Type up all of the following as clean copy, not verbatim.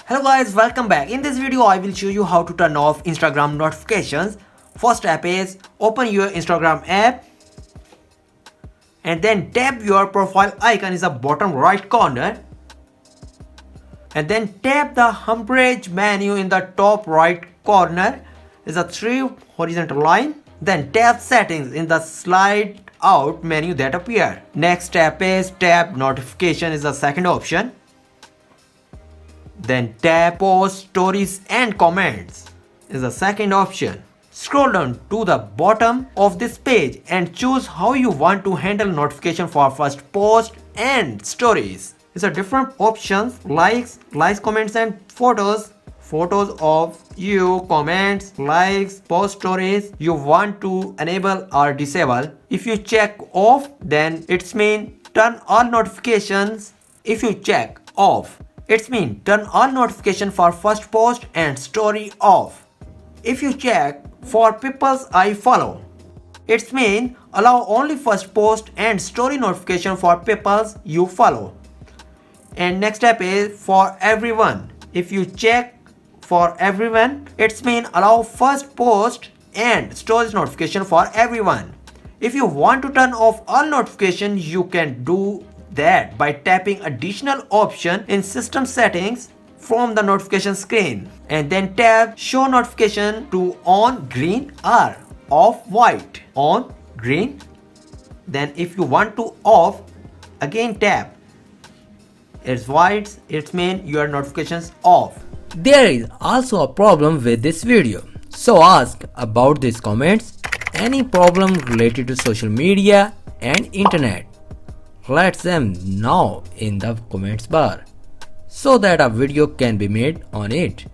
Hello guys, welcome back. In this video I will show you how to turn off Instagram notifications. First step is open your Instagram app and then tap your profile icon in the bottom right corner and then tap the homepage menu in the top right corner. Is a 3 horizontal line. Then tap settings in the slide out menu that appear. Next step is tap notification is the second option. Then tap post stories and comments is the second option. Scroll down to the bottom of this page and choose how you want to handle notification for first post and stories. It's a different options likes, comments and photos. Photos of you, comments, likes, post stories you want to enable or disable. If you check off, then it's mean turn all notifications. If you check off, it's mean turn all notification for first post and story off. If you check for people's I follow, it's mean allow only first post and story notification for people's you follow. And next step is for everyone. If you check for everyone, it's mean allow first post and stories notification for everyone. If you want to turn off all notifications, you can do that by tapping additional option in system settings from the notification screen and then tap show notification to on green or off white. On green. Then if you want to off, again tap it's white, it's mean your notifications off. There is also a problem with this video, so ask about these comments any problem related to social media and internet. Let them know in the comments bar so that a video can be made on it.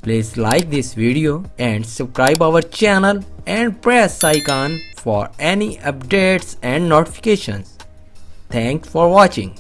Please like this video and subscribe our channel and press icon for any updates and notifications. Thanks for watching.